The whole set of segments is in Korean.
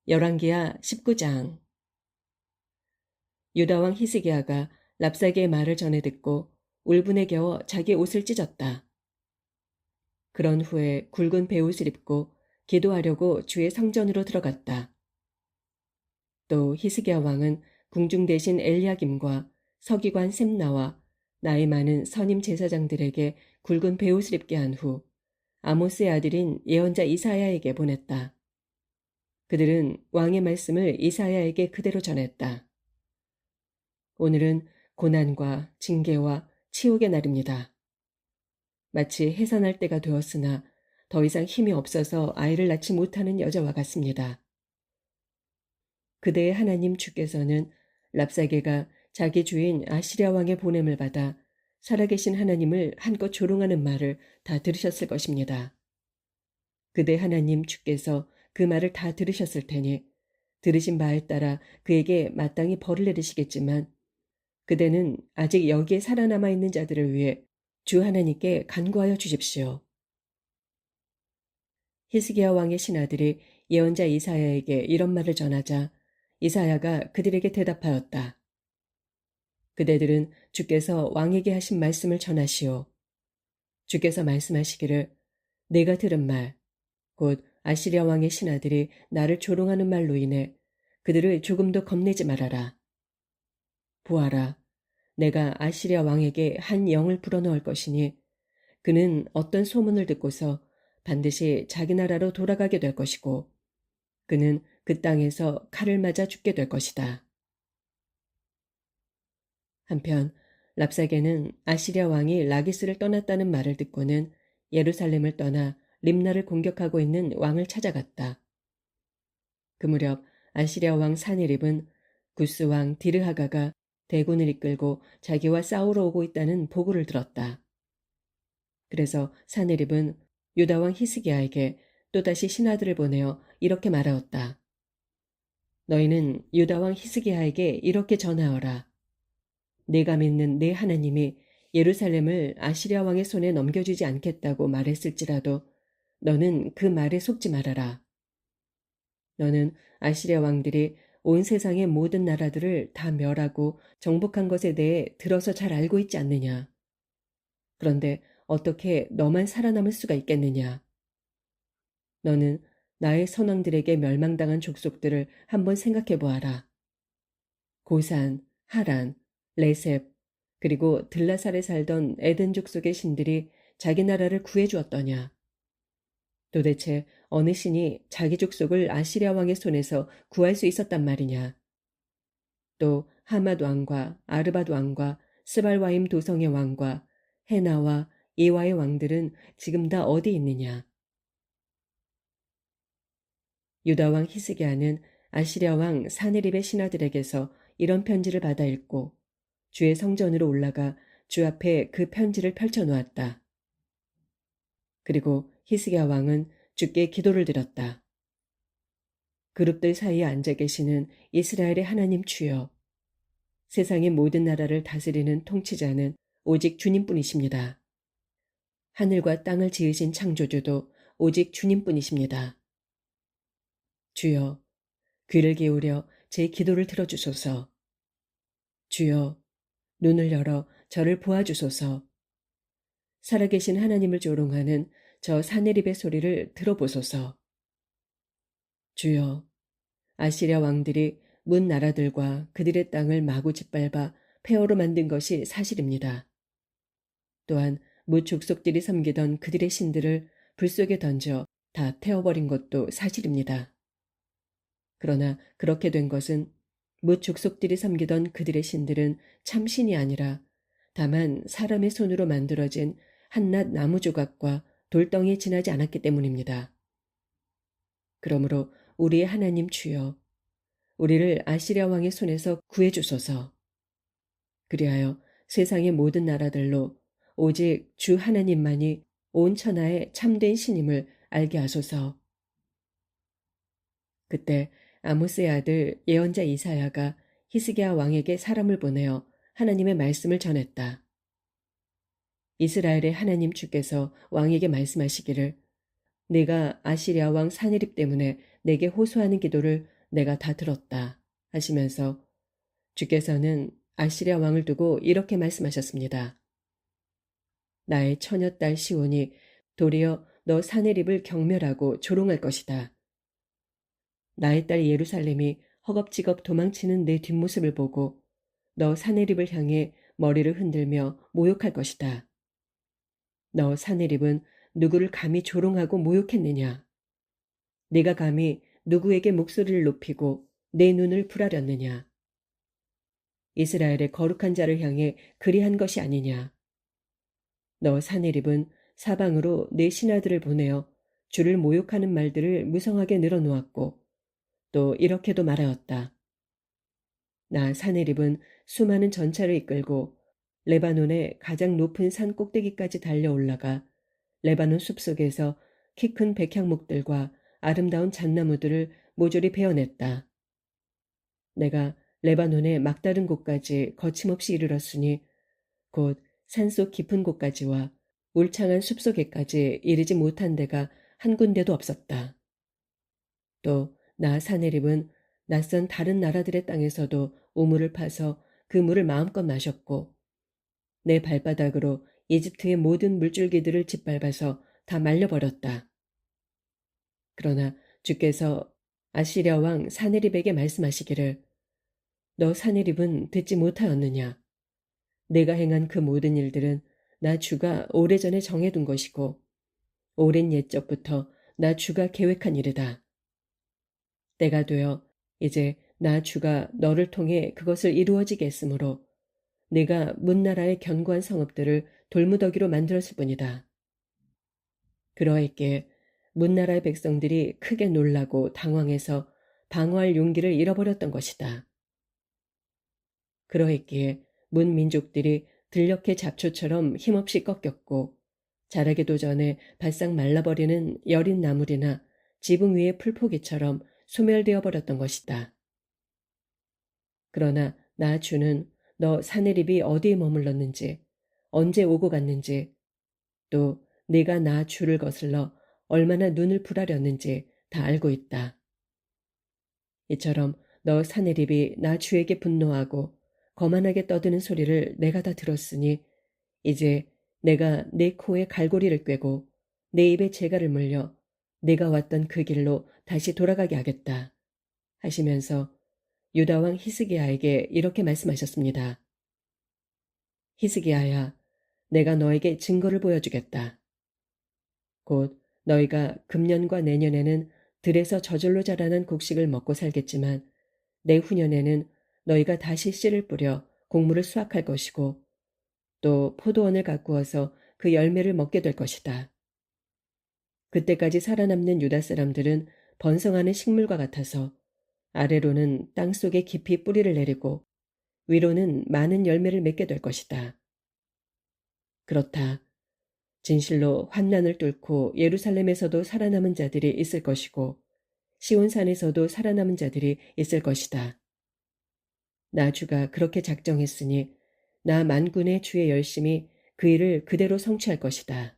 열왕기하 19장. 유다왕 히스기야가 랍사게의 말을 전해 듣고 울분에 겨워 자기 옷을 찢었다. 그런 후에 굵은 베옷을 입고 기도하려고 주의 성전으로 들어갔다. 또 히스기야 왕은 궁중 대신 엘리야김과 서기관 셈나와 나이 많은 선임 제사장들에게 굵은 베옷을 입게 한 후 아모스의 아들인 예언자 이사야에게 보냈다. 그들은 왕의 말씀을 이사야에게 그대로 전했다. 오늘은 고난과 징계와 치욕의 날입니다. 마치 해산할 때가 되었으나 더 이상 힘이 없어서 아이를 낳지 못하는 여자와 같습니다. 그대의 하나님 주께서는 랍사게가 자기 주인 아시랴 왕의 보냄을 받아 살아계신 하나님을 한껏 조롱하는 말을 다 들으셨을 것입니다. 그대 하나님 주께서 그 말을 다 들으셨을 테니 들으신 바에 따라 그에게 마땅히 벌을 내리시겠지만 그대는 아직 여기에 살아남아 있는 자들을 위해 주 하나님께 간구하여 주십시오. 히스기야 왕의 신하들이 예언자 이사야에게 이런 말을 전하자 이사야가 그들에게 대답하였다. 그대들은 주께서 왕에게 하신 말씀을 전하시오. 주께서 말씀하시기를 내가 들은 말, 곧 아시리아 왕의 신하들이 나를 조롱하는 말로 인해 그들을 조금도 겁내지 말아라. 보아라, 내가 아시리아 왕에게 한 영을 불어넣을 것이니 그는 어떤 소문을 듣고서 반드시 자기 나라로 돌아가게 될 것이고 그는 그 땅에서 칼을 맞아 죽게 될 것이다. 한편 랍사게는 아시리아 왕이 라기스를 떠났다는 말을 듣고는 예루살렘을 떠나 림나를 공격하고 있는 왕을 찾아갔다. 그 무렵 아시리아 왕 사네립은 구스 왕 디르하가가 대군을 이끌고 자기와 싸우러 오고 있다는 보고를 들었다. 그래서 사네립은 유다 왕 히스기야에게 또다시 신하들을 보내어 이렇게 말하였다. 너희는 유다 왕 히스기야에게 이렇게 전하여라. 내가 믿는 내 하나님이 예루살렘을 아시리아 왕의 손에 넘겨주지 않겠다고 말했을지라도 너는 그 말에 속지 말아라. 너는 아시리아 왕들이 온 세상의 모든 나라들을 다 멸하고 정복한 것에 대해 들어서 잘 알고 있지 않느냐. 그런데 어떻게 너만 살아남을 수가 있겠느냐. 너는 나의 선왕들에게 멸망당한 족속들을 한번 생각해 보아라. 고산, 하란, 레셉, 그리고 들라살에 살던 에덴 족속의 신들이 자기 나라를 구해주었더냐. 도대체 어느 신이 자기 족속을 아시리아 왕의 손에서 구할 수 있었단 말이냐. 또 하맛 왕과 아르밧 왕과 스발와임 도성의 왕과 헤나와 이와의 왕들은 지금 다 어디 있느냐. 유다 왕 히스기야는 아시리아 왕 사네립의 신하들에게서 이런 편지를 받아 읽고 주의 성전으로 올라가 주 앞에 그 편지를 펼쳐놓았다. 그리고 히스기야 왕은 주께 기도를 드렸다. 그룹들 사이에 앉아 계시는 이스라엘의 하나님 주여, 세상의 모든 나라를 다스리는 통치자는 오직 주님뿐이십니다. 하늘과 땅을 지으신 창조주도 오직 주님뿐이십니다. 주여, 귀를 기울여 제 기도를 들어주소서. 주여, 눈을 열어 저를 보아주소서. 살아계신 하나님을 조롱하는 저 사네립의 소리를 들어보소서. 주여, 아시리아 왕들이 문 나라들과 그들의 땅을 마구 짓밟아 폐허로 만든 것이 사실입니다. 또한 뭇 족속들이 섬기던 그들의 신들을 불 속에 던져 다 태워버린 것도 사실입니다. 그러나 그렇게 된 것은 뭇 족속들이 섬기던 그들의 신들은 참신이 아니라 다만 사람의 손으로 만들어진 한낱 나무 조각과 돌덩이에 지나지 않았기 때문입니다. 그러므로 우리의 하나님 주여, 우리를 아시리아 왕의 손에서 구해주소서. 그리하여 세상의 모든 나라들로 오직 주 하나님만이 온 천하의 참된 신임을 알게 하소서. 그때 아모스의 아들 예언자 이사야가 히스기야 왕에게 사람을 보내어 하나님의 말씀을 전했다. 이스라엘의 하나님 주께서 왕에게 말씀하시기를 내가 아시리아 왕 사네립 때문에 내게 호소하는 기도를 내가 다 들었다 하시면서 주께서는 아시리아 왕을 두고 이렇게 말씀하셨습니다. 나의 처녀딸 시온이 도리어 너 사내립을 경멸하고 조롱할 것이다. 나의 딸 예루살렘이 허겁지겁 도망치는 내 뒷모습을 보고 너 사내립을 향해 머리를 흔들며 모욕할 것이다. 너 사내립은 누구를 감히 조롱하고 모욕했느냐? 네가 감히 누구에게 목소리를 높이고 내 눈을 부라렸느냐? 이스라엘의 거룩한 자를 향해 그리한 것이 아니냐? 너 사내립은 사방으로 내 신하들을 보내어 주를 모욕하는 말들을 무성하게 늘어놓았고 또 이렇게도 말하였다. 나 사내립은 수많은 전차를 이끌고 레바논의 가장 높은 산 꼭대기까지 달려 올라가 레바논 숲속에서 키 큰 백향목들과 아름다운 잣나무들을 모조리 베어냈다. 내가 레바논의 막다른 곳까지 거침없이 이르렀으니 곧 산속 깊은 곳까지와 울창한 숲속에까지 이르지 못한 데가 한 군데도 없었다. 또 나 사내립은 낯선 다른 나라들의 땅에서도 우물을 파서 그 물을 마음껏 마셨고 내 발바닥으로 이집트의 모든 물줄기들을 짓밟아서 다 말려버렸다. 그러나 주께서 아시리아 왕 사네립에게 말씀하시기를 너 사네립은 듣지 못하였느냐? 내가 행한 그 모든 일들은 나 주가 오래전에 정해둔 것이고 오랜 옛적부터 나 주가 계획한 일이다. 때가 되어 이제 나 주가 너를 통해 그것을 이루어지게 했으므로 내가 문나라의 견고한 성읍들을 돌무더기로 만들었을 뿐이다. 그러했기에 문나라의 백성들이 크게 놀라고 당황해서 방어할 용기를 잃어버렸던 것이다. 그러했기에 문 민족들이 들녘의 잡초처럼 힘없이 꺾였고 자라기도 전에 바싹 말라버리는 여린 나물이나 지붕 위의 풀포기처럼 소멸되어 버렸던 것이다. 그러나 나 주는 너 사내립이 어디에 머물렀는지, 언제 오고 갔는지, 또 네가 나 주를 거슬러 얼마나 눈을 부라렸는지 다 알고 있다. 이처럼 너 사내립이 나 주에게 분노하고 거만하게 떠드는 소리를 내가 다 들었으니 이제 내가 내 코에 갈고리를 꿰고 내 입에 재갈을 물려 내가 왔던 그 길로 다시 돌아가게 하겠다 하시면서 유다 왕 히스기야에게 이렇게 말씀하셨습니다. 히스기야야, 내가 너에게 증거를 보여주겠다. 곧 너희가 금년과 내년에는 들에서 저절로 자라난 곡식을 먹고 살겠지만 내후년에는 너희가 다시 씨를 뿌려 곡물을 수확할 것이고 또 포도원을 가꾸어서 그 열매를 먹게 될 것이다. 그때까지 살아남는 유다 사람들은 번성하는 식물과 같아서 아래로는 땅 속에 깊이 뿌리를 내리고 위로는 많은 열매를 맺게 될 것이다. 그렇다. 진실로 환난을 뚫고 예루살렘에서도 살아남은 자들이 있을 것이고 시온산에서도 살아남은 자들이 있을 것이다. 나 주가 그렇게 작정했으니 나 만군의 주의 열심히 그 일을 그대로 성취할 것이다.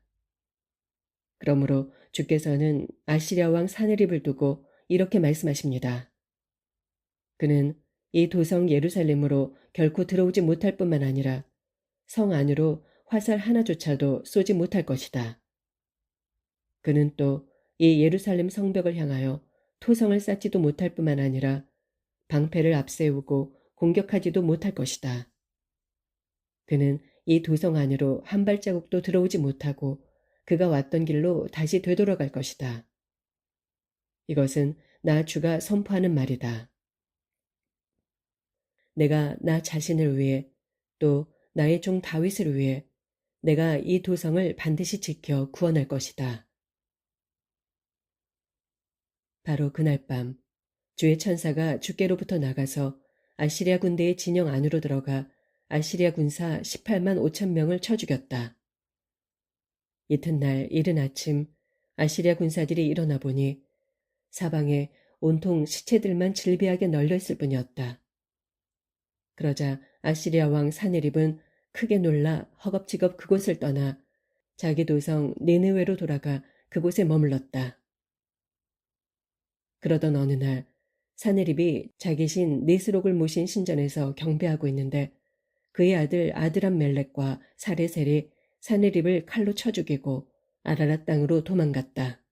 그러므로 주께서는 아시리아 왕 사네립을 두고 이렇게 말씀하십니다. 그는 이 도성 예루살렘으로 결코 들어오지 못할 뿐만 아니라 성 안으로 화살 하나조차도 쏘지 못할 것이다. 그는 또 이 예루살렘 성벽을 향하여 토성을 쌓지도 못할 뿐만 아니라 방패를 앞세우고 공격하지도 못할 것이다. 그는 이 도성 안으로 한 발자국도 들어오지 못하고 그가 왔던 길로 다시 되돌아갈 것이다. 이것은 나 주가 선포하는 말이다. 내가 나 자신을 위해 또 나의 종 다윗을 위해 내가 이 도성을 반드시 지켜 구원할 것이다. 바로 그날 밤 주의 천사가 주께로부터 나가서 아시리아 군대의 진영 안으로 들어가 아시리아 군사 18만 5천 명을 쳐 죽였다. 이튿날 이른 아침 아시리아 군사들이 일어나 보니 사방에 온통 시체들만 질비하게 널려 있을 뿐이었다. 그러자 아시리아 왕 사네립은 크게 놀라 허겁지겁 그곳을 떠나 자기 도성 니느웨로 돌아가 그곳에 머물렀다. 그러던 어느 날 사네립이 자기 신 니스록을 모신 신전에서 경배하고 있는데 그의 아들 아드람 멜렉과 사레셀이 사네립을 칼로 쳐 죽이고 아라랏 땅으로 도망갔다.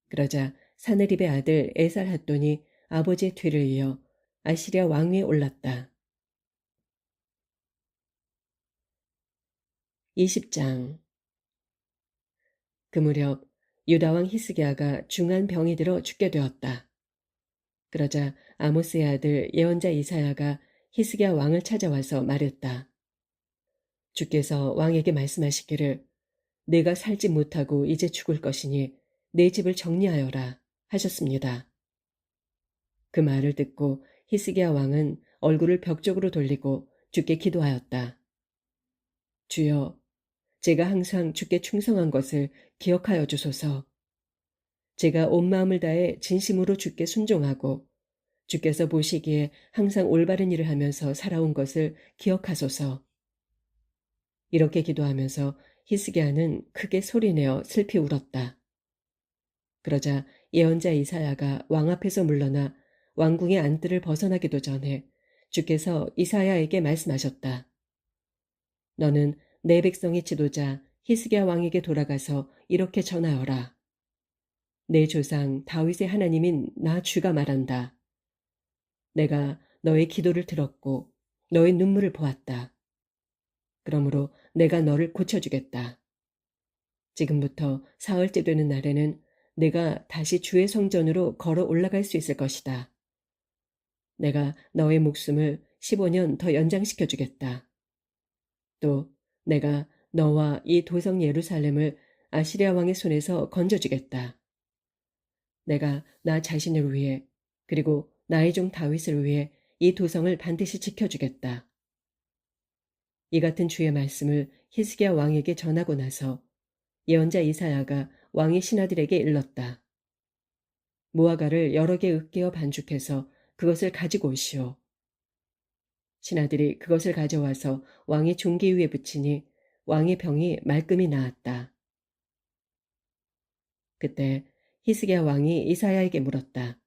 그러자 사네립의 아들 에살핫돈이 아버지의 뒤를 이어 아시리아 왕위에 올랐다. 20장. 그 무렵 유다 왕 히스기야가 중한 병이 들어 죽게 되었다. 그러자 아모스의 아들 예언자 이사야가 히스기야 왕을 찾아와서 말했다. 주께서 왕에게 말씀하시기를 내가 살지 못하고 이제 죽을 것이니 내 집을 정리하여라 하셨습니다. 그 말을 듣고 히스기야 왕은 얼굴을 벽 쪽으로 돌리고 주께 기도하였다. 주여, 제가 항상 주께 충성한 것을 기억하여 주소서. 제가 온 마음을 다해 진심으로 주께 순종하고 주께서 보시기에 항상 올바른 일을 하면서 살아온 것을 기억하소서. 이렇게 기도하면서 히스기야는 크게 소리내어 슬피 울었다. 그러자 예언자 이사야가 왕 앞에서 물러나 왕궁의 안뜰을 벗어나기도 전에 주께서 이사야에게 말씀하셨다. 너는 내 백성의 지도자 히스기야 왕에게 돌아가서 이렇게 전하여라. 내 조상 다윗의 하나님인 나 주가 말한다. 내가 너의 기도를 들었고 너의 눈물을 보았다. 그러므로 내가 너를 고쳐주겠다. 지금부터 사흘째 되는 날에는 내가 다시 주의 성전으로 걸어 올라갈 수 있을 것이다. 내가 너의 목숨을 15년 더 연장시켜 주겠다. 또 내가 너와 이 도성 예루살렘을 아시리아 왕의 손에서 건져주겠다. 내가 나 자신을 위해 그리고 나의 종 다윗을 위해 이 도성을 반드시 지켜주겠다. 이 같은 주의 말씀을 히스기야 왕에게 전하고 나서 예언자 이사야가 왕의 신하들에게 일렀다. 무화과를 여러 개 으깨어 반죽해서 그것을 가지고 오시오. 신하들이 그것을 가져와서 왕의 종기 위에 붙이니 왕의 병이 말끔히 나았다. 그때 히스기야 왕이 이사야에게 물었다.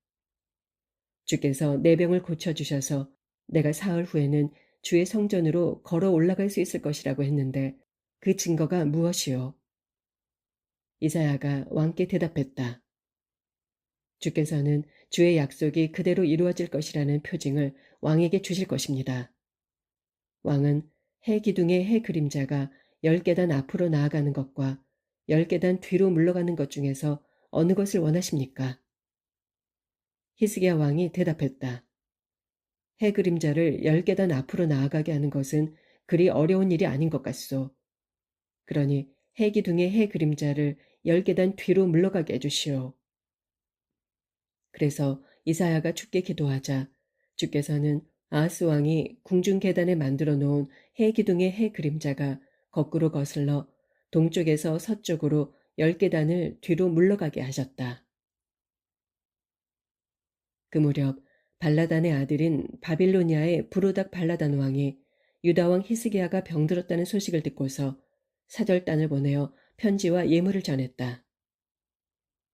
주께서 내 병을 고쳐주셔서 내가 사흘 후에는 주의 성전으로 걸어 올라갈 수 있을 것이라고 했는데 그 증거가 무엇이오? 이사야가 왕께 대답했다. 주께서는 주의 약속이 그대로 이루어질 것이라는 표징을 왕에게 주실 것입니다. 왕은 해 기둥의 해 그림자가 10계단 앞으로 나아가는 것과 10계단 뒤로 물러가는 것 중에서 어느 것을 원하십니까? 히스기야 왕이 대답했다. 해 그림자를 10계단 앞으로 나아가게 하는 것은 그리 어려운 일이 아닌 것 같소. 그러니 해 기둥의 해 그림자를 10계단 뒤로 물러가게 해주시오. 그래서 이사야가 주께 기도하자 주께서는 아하스 왕이 궁중 계단에 만들어 놓은 해 기둥의 해 그림자가 거꾸로 거슬러 동쪽에서 서쪽으로 10계단을 뒤로 물러가게 하셨다. 그 무렵 발라단의 아들인 바빌로니아의 브로닥 발라단 왕이 유다 왕 히스기야가 병들었다는 소식을 듣고서 사절단을 보내어 편지와 예물을 전했다.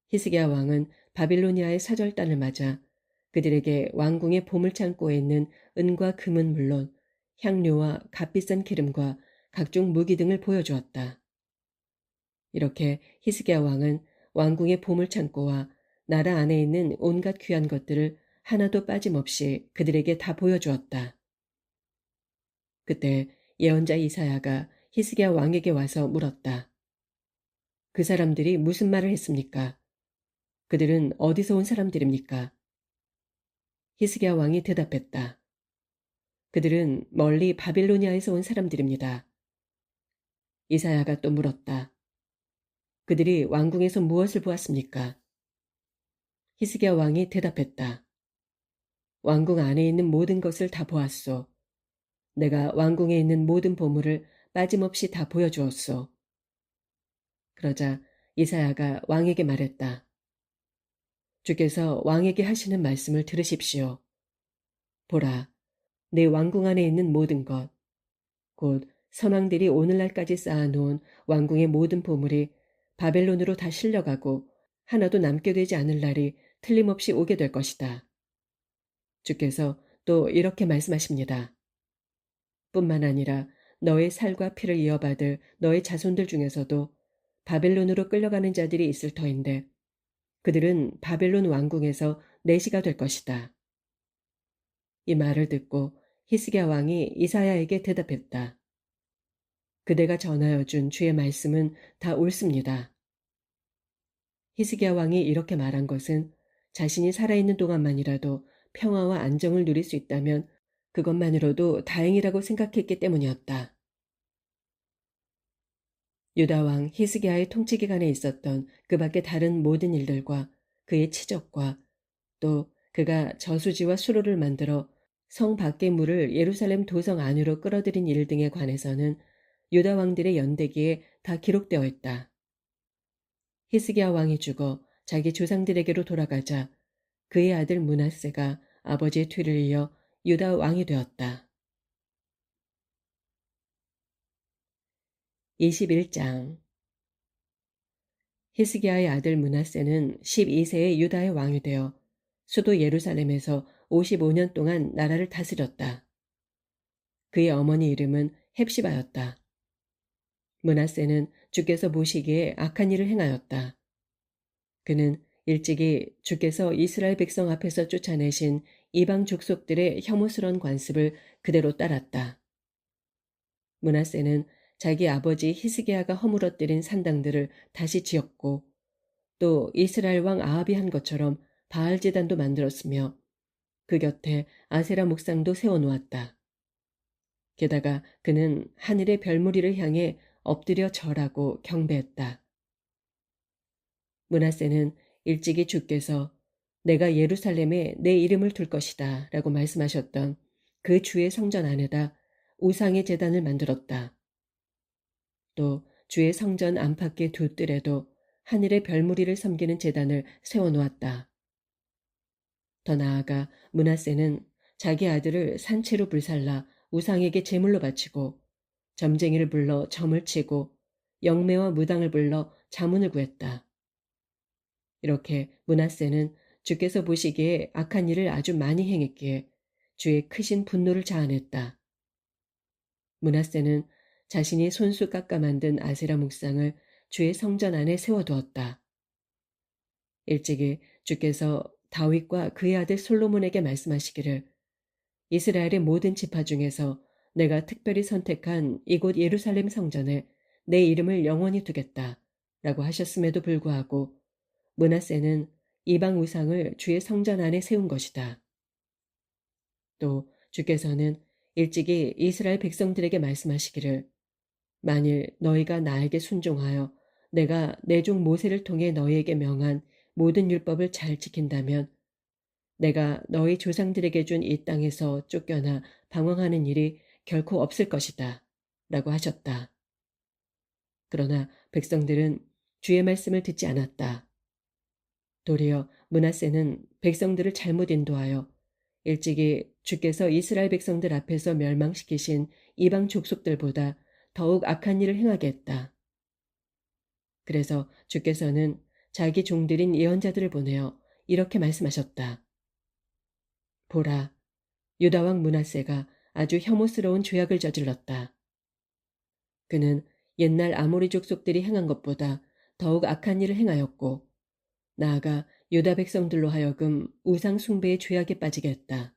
히스기야 왕은 바빌로니아의 사절단을 맞아 그들에게 왕궁의 보물창고에 있는 은과 금은 물론 향료와 값비싼 기름과 각종 무기 등을 보여주었다. 이렇게 히스기야 왕은 왕궁의 보물창고와 나라 안에 있는 온갖 귀한 것들을 하나도 빠짐없이 그들에게 다 보여주었다. 그때 예언자 이사야가 히스기야 왕에게 와서 물었다. 그 사람들이 무슨 말을 했습니까? 그들은 어디서 온 사람들입니까? 히스기야 왕이 대답했다. 그들은 멀리 바빌로니아에서 온 사람들입니다. 이사야가 또 물었다. 그들이 왕궁에서 무엇을 보았습니까? 히스기야 왕이 대답했다. 왕궁 안에 있는 모든 것을 다 보았소. 내가 왕궁에 있는 모든 보물을 빠짐없이 다 보여주었소. 그러자 이사야가 왕에게 말했다. 주께서 왕에게 하시는 말씀을 들으십시오. 보라, 내 왕궁 안에 있는 모든 것, 곧 선왕들이 오늘날까지 쌓아놓은 왕궁의 모든 보물이 바벨론으로 다 실려가고 하나도 남게 되지 않을 날이 틀림없이 오게 될 것이다. 주께서 또 이렇게 말씀하십니다. 뿐만 아니라 너의 살과 피를 이어받을 너의 자손들 중에서도 바벨론으로 끌려가는 자들이 있을 터인데 그들은 바벨론 왕궁에서 내시가 될 것이다. 이 말을 듣고 히스기야 왕이 이사야에게 대답했다. 그대가 전하여 준 주의 말씀은 다 옳습니다. 히스기야 왕이 이렇게 말한 것은 자신이 살아있는 동안만이라도 평화와 안정을 누릴 수 있다면 그것만으로도 다행이라고 생각했기 때문이었다. 유다 왕 히스기야의 통치 기간에 있었던 그 밖의 다른 모든 일들과 그의 치적과 또 그가 저수지와 수로를 만들어 성 밖의 물을 예루살렘 도성 안으로 끌어들인 일 등에 관해서는 유다 왕들의 연대기에 다 기록되어 있다. 히스기야 왕이 죽어 자기 조상들에게로 돌아가자 그의 아들 므낫세가 아버지의 뒤를 이어 유다 왕이 되었다. 21장 히스기야의 아들 므낫세는 12세의 유다의 왕이 되어 수도 예루살렘에서 55년 동안 나라를 다스렸다. 그의 어머니 이름은 헵시바였다. 므낫세는 주께서 보시기에 악한 일을 행하였다. 그는 일찍이 주께서 이스라엘 백성 앞에서 쫓아내신 이방 족속들의 혐오스러운 관습을 그대로 따랐다. 므낫세는 자기 아버지 히스기야가 허물어뜨린 산당들을 다시 지었고 또 이스라엘 왕 아합이 한 것처럼 바알 제단도 만들었으며 그 곁에 아세라 목상도 세워놓았다. 게다가 그는 하늘의 별무리를 향해 엎드려 절하고 경배했다. 므낫세는 일찍이 주께서 내가 예루살렘에 내 이름을 둘 것이다 라고 말씀하셨던 그 주의 성전 안에다 우상의 제단을 만들었다. 또 주의 성전 안팎의 두 뜰에도 하늘의 별무리를 섬기는 제단을 세워놓았다. 더 나아가 므낫세는 자기 아들을 산채로 불살라 우상에게 제물로 바치고 점쟁이를 불러 점을 치고 영매와 무당을 불러 자문을 구했다. 이렇게 므낫세는 주께서 보시기에 악한 일을 아주 많이 행했기에 주의 크신 분노를 자아냈다. 므낫세는 자신이 손수 깎아 만든 아세라 묵상을 주의 성전 안에 세워두었다. 일찍이 주께서 다윗과 그의 아들 솔로몬에게 말씀하시기를 이스라엘의 모든 지파 중에서 내가 특별히 선택한 이곳 예루살렘 성전에 내 이름을 영원히 두겠다 라고 하셨음에도 불구하고 므낫세는 이방 우상을 주의 성전 안에 세운 것이다. 또 주께서는 일찍이 이스라엘 백성들에게 말씀하시기를 만일 너희가 나에게 순종하여 내가 내 종 모세를 통해 너희에게 명한 모든 율법을 잘 지킨다면 내가 너희 조상들에게 준 이 땅에서 쫓겨나 방황하는 일이 결코 없을 것이다 라고 하셨다. 그러나 백성들은 주의 말씀을 듣지 않았다. 도리어 므낫세는 백성들을 잘못 인도하여 일찍이 주께서 이스라엘 백성들 앞에서 멸망시키신 이방 족속들보다 더욱 악한 일을 행하게 했다. 그래서 주께서는 자기 종들인 예언자들을 보내어 이렇게 말씀하셨다. 보라, 유다 왕 므낫세가 아주 혐오스러운 죄악을 저질렀다. 그는 옛날 아모리 족속들이 행한 것보다 더욱 악한 일을 행하였고 나아가 유다 백성들로 하여금 우상 숭배의 죄악에 빠지게 했다.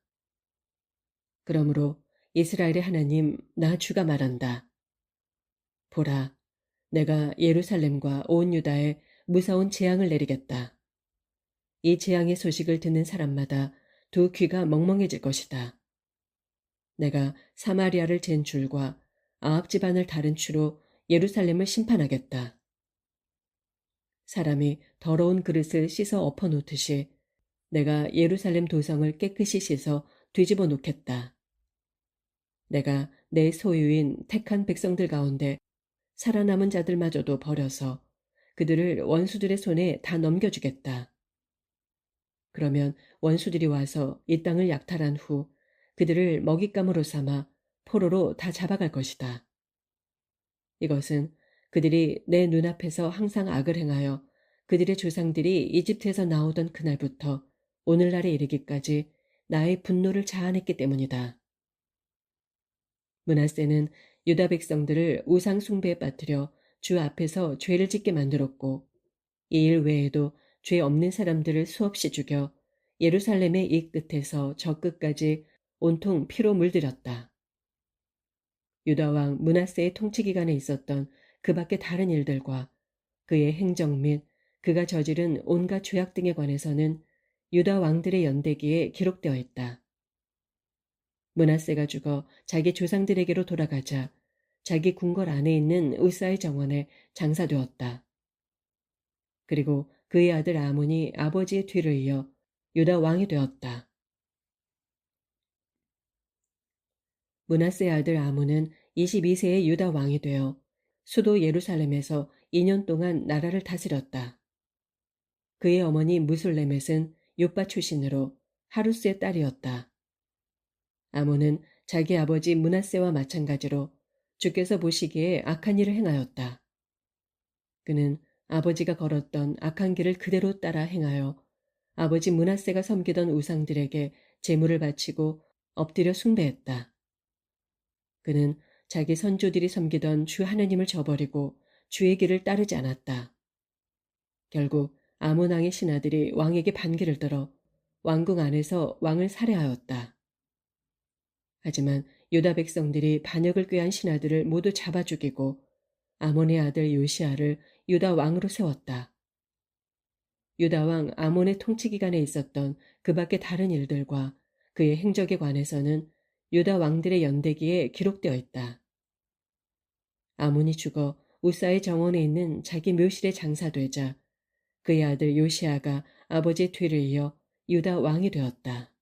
그러므로 이스라엘의 하나님 나 주가 말한다. 보라, 내가 예루살렘과 온 유다에 무서운 재앙을 내리겠다. 이 재앙의 소식을 듣는 사람마다 두 귀가 멍멍해질 것이다. 내가 사마리아를 잰 줄과 아합 집안을 다른 추로 예루살렘을 심판하겠다. 사람이 더러운 그릇을 씻어 엎어놓듯이 내가 예루살렘 도성을 깨끗이 씻어 뒤집어 놓겠다. 내가 내 소유인 택한 백성들 가운데 살아남은 자들마저도 버려서 그들을 원수들의 손에 다 넘겨주겠다. 그러면 원수들이 와서 이 땅을 약탈한 후 그들을 먹잇감으로 삼아 포로로 다 잡아갈 것이다. 이것은 그들이 내 눈앞에서 항상 악을 행하여 그들의 조상들이 이집트에서 나오던 그날부터 오늘날에 이르기까지 나의 분노를 자아냈기 때문이다. 므낫세는 유다 백성들을 우상 숭배에 빠뜨려 주 앞에서 죄를 짓게 만들었고 이 일 외에도 죄 없는 사람들을 수없이 죽여 예루살렘의 이 끝에서 저 끝까지 온통 피로 물들였다. 유다 왕 므낫세의 통치 기간에 있었던 그 밖의 다른 일들과 그의 행정 및 그가 저지른 온갖 죄악 등에 관해서는 유다 왕들의 연대기에 기록되어 있다. 므낫세가 죽어 자기 조상들에게로 돌아가자 자기 궁궐 안에 있는 우사의 정원에 장사되었다. 그리고 그의 아들 아몬이 아버지의 뒤를 이어 유다 왕이 되었다. 므낫세의 아들 아몬은 22세의 유다 왕이 되어 수도 예루살렘에서 2년 동안 나라를 다스렸다. 그의 어머니 무술레멧은 요빠 출신으로 하루스의 딸이었다. 아몬은 자기 아버지 므낫세와 마찬가지로 주께서 보시기에 악한 일을 행하였다. 그는 아버지가 걸었던 악한 길을 그대로 따라 행하여 아버지 므낫세가 섬기던 우상들에게 제물을 바치고 엎드려 숭배했다. 그는 자기 선조들이 섬기던 주 하나님을 저버리고 주의 길을 따르지 않았다. 결국 아몬 왕의 신하들이 왕에게 반기를 들어 왕궁 안에서 왕을 살해하였다. 하지만 유다 백성들이 반역을 꾀한 신하들을 모두 잡아 죽이고 아몬의 아들 요시아를 유다 왕으로 세웠다. 유다 왕 아몬의 통치 기간에 있었던 그 밖의 다른 일들과 그의 행적에 관해서는 유다 왕들의 연대기에 기록되어 있다. 아몬이 죽어 우사의 정원에 있는 자기 묘실에 장사되자 그의 아들 요시아가 아버지의 뒤를 이어 유다 왕이 되었다.